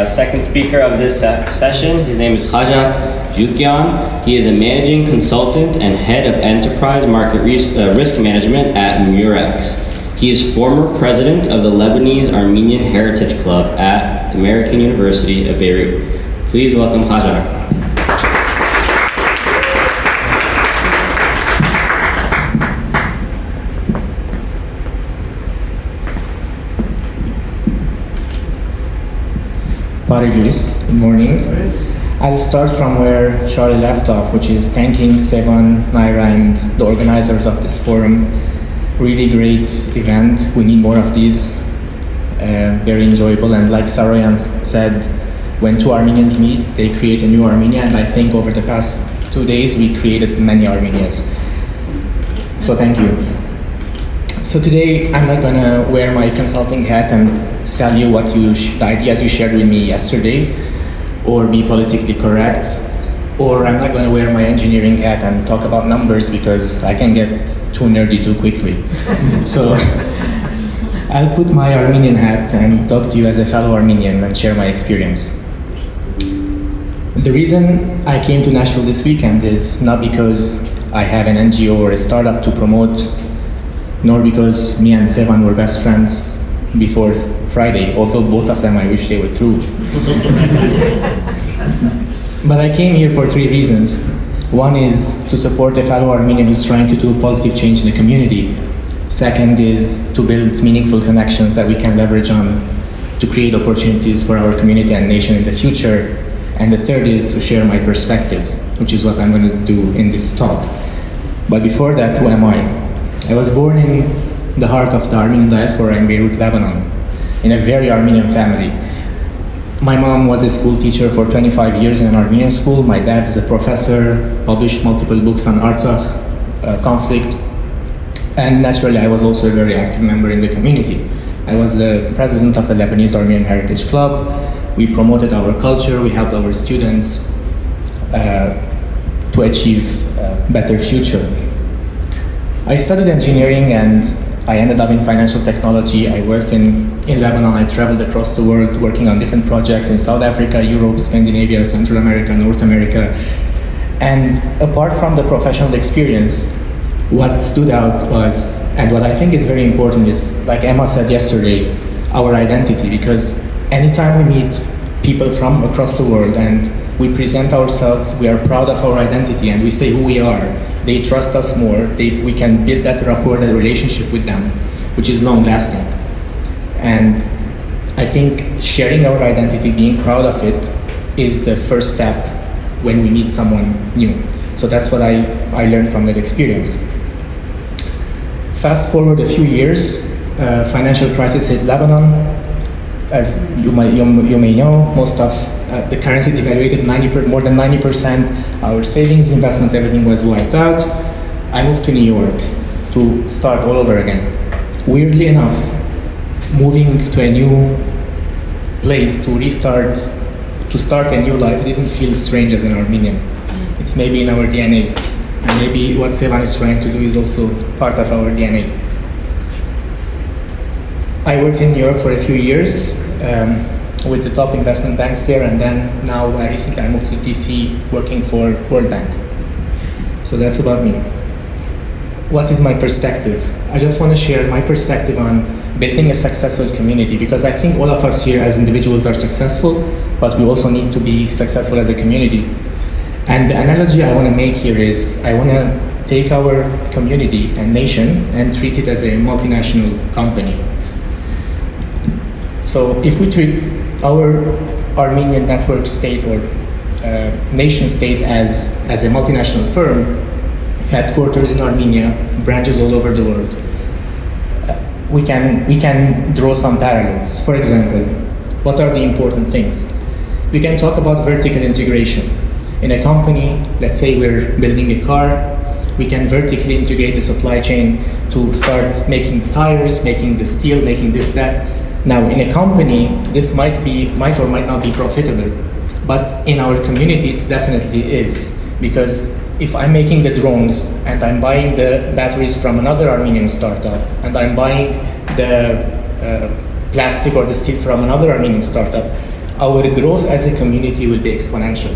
second speaker of this session. His name is Khajag Geukjian. He is a managing consultant and head of enterprise market risk management at Murex. He is former president of the Lebanese Armenian Heritage Club at American University of Beirut. Please welcome Khajag. Good morning. I'll start from where Charlie left off, which is thanking Sevan, Naira, and the organizers of this forum. Really great event. We need more of these. Very enjoyable. And like Saroyan said, when two Armenians meet, they create a new Armenia. And I think over the past 2 days, we created many Armenias. So thank you. So today, I'm not gonna wear my consulting hat and tell you what the ideas you shared with me yesterday, or be politically correct, or I'm not gonna wear my engineering hat and talk about numbers because I can get too nerdy too quickly. So I'll put my Armenian hat and talk to you as a fellow Armenian and share my experience. The reason I came to Nashville this weekend is not because I have an NGO or a startup to promote, nor because me and Sevan were best friends before Friday, although both of them I wish they were true. But I came here for 3 reasons. One is to support a fellow Armenian who's trying to do positive change in the community. Second is to build meaningful connections that we can leverage on to create opportunities for our community and nation in the future. And the third is to share my perspective, which is what I'm going to do in this talk. But before that, who am I? I was born in the heart of the Armenian diaspora in Beirut, Lebanon, in a very Armenian family. My mom was a school teacher for 25 years in an Armenian school. My dad is a professor, published multiple books on Artsakh conflict. And naturally, I was also a very active member in the community. I was the president of the Lebanese Armenian Heritage Club. We promoted our culture, we helped our students to achieve a better future. I studied engineering and I ended up in financial technology. I worked in Lebanon. I traveled across the world working on different projects in South Africa, Europe, Scandinavia, Central America, North America. And apart from the professional experience, what stood out was, and what I think is very important is, like Emma said yesterday, our identity, because anytime we meet people from across the world and we present ourselves, we are proud of our identity and we say who we are, they trust us more, we can build that rapport, that relationship with them, which is long lasting. And I think sharing our identity, being proud of it, is the first step when we meet someone new. So that's what I learned from that experience. Fast forward a few years, financial crisis hit Lebanon. As you may know, most of the currency devaluated more than 90%. Our savings, investments, everything was wiped out. I moved to New York to start all over again. Weirdly enough, moving to a new place to start a new life, it didn't feel strange as an Armenian. It's maybe in our DNA. And maybe what Sevan is trying to do is also part of our DNA. I worked in New York for a few years with the top investment banks there, and then now recently I moved to DC working for World Bank. So that's about me. What is my perspective? I just want to share my perspective on building a successful community, because I think all of us here as individuals are successful, but we also need to be successful as a community. And the analogy I want to make here is I want to take our community and nation and treat it as a multinational company. So if we treat our Armenian network state or nation state as a multinational firm, headquarters in Armenia, branches all over the world, we can draw some parallels. For example, what are the important things? We can talk about vertical integration. In a company, let's say we're building a car, we can vertically integrate the supply chain to start making tires, making the steel, making this, that. Now, in a company, this might or might not be profitable, but in our community, it definitely is, because if I'm making the drones and I'm buying the batteries from another Armenian startup, and I'm buying the plastic or the steel from another Armenian startup, our growth as a community will be exponential.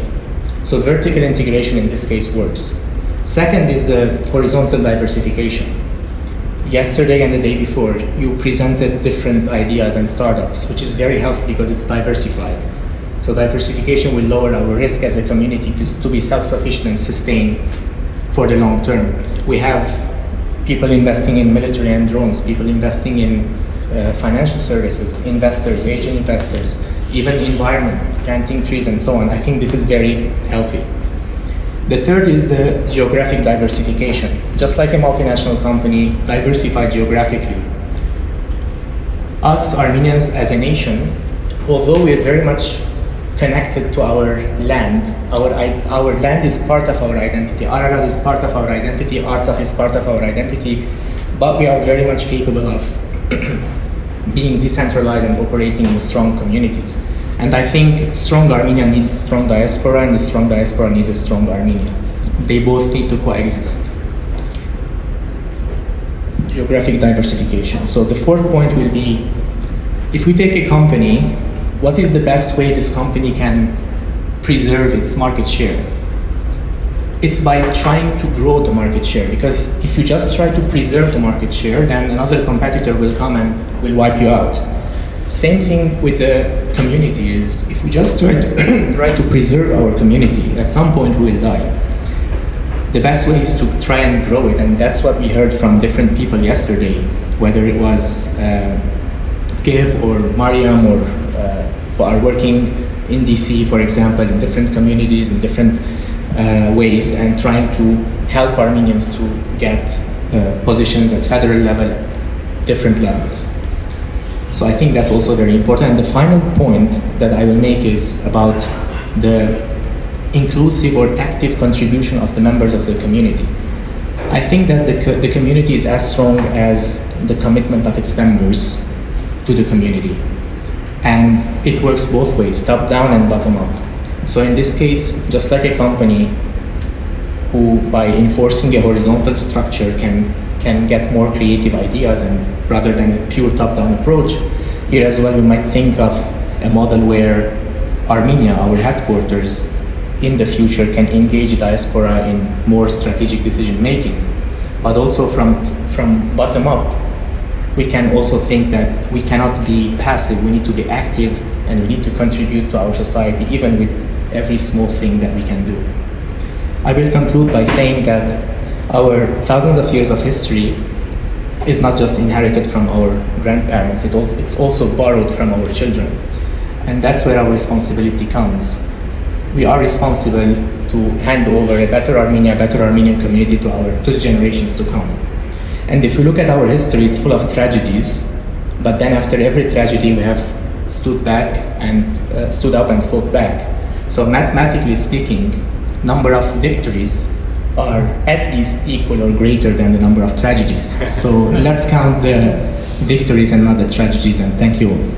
So vertical integration in this case works. Second is the horizontal diversification. Yesterday and the day before, you presented different ideas and startups, which is very helpful because it's diversified. So diversification will lower our risk as a community to be self-sufficient and sustain for the long term. We have people investing in military and drones, people investing in financial services, investors, angel investors, even environment, planting trees and so on. I think this is very healthy. The third is the geographic diversification. Just like a multinational company, diversified geographically. Us Armenians as a nation, although we're very much connected to our land, our land is part of our identity, Ararat is part of our identity, Artsakh is part of our identity, but we are very much capable of being decentralized and operating in strong communities. And I think strong Armenia needs strong diaspora, and the strong diaspora needs a strong Armenia. They both need to coexist. Geographic diversification. So the fourth point will be, if we take a company, what is the best way this company can preserve its market share? It's by trying to grow the market share, because if you just try to preserve the market share, then another competitor will come and will wipe you out. Same thing with the community is, if we just try to preserve our community, at some point we will die. The best way is to try and grow it, and that's what we heard from different people yesterday, whether it was Kev or Mariam or who are working in DC, for example, in different communities, in different ways, and trying to help Armenians to get positions at federal level, different levels. So I think that's also very important. And the final point that I will make is about the inclusive or active contribution of the members of the community. I think that the community is as strong as the commitment of its members to the community. And it works both ways, top down and bottom up. So in this case, just like a company who, by enforcing a horizontal structure, can get more creative ideas, and rather than a pure top-down approach, here as well we might think of a model where Armenia, our headquarters, in the future can engage diaspora in more strategic decision-making. But also from bottom up, we can also think that we cannot be passive, we need to be active, and we need to contribute to our society, even with every small thing that we can do. I will conclude by saying that our thousands of years of history is not just inherited from our grandparents, it's also borrowed from our children. And that's where our responsibility comes. We are responsible to hand over a better Armenia, a better Armenian community to the generations to come. And if you look at our history, it's full of tragedies, but then after every tragedy we have stood up and fought back. So mathematically speaking, number of victories are at least equal or greater than the number of tragedies. So let's count the victories and not the tragedies, and thank you all.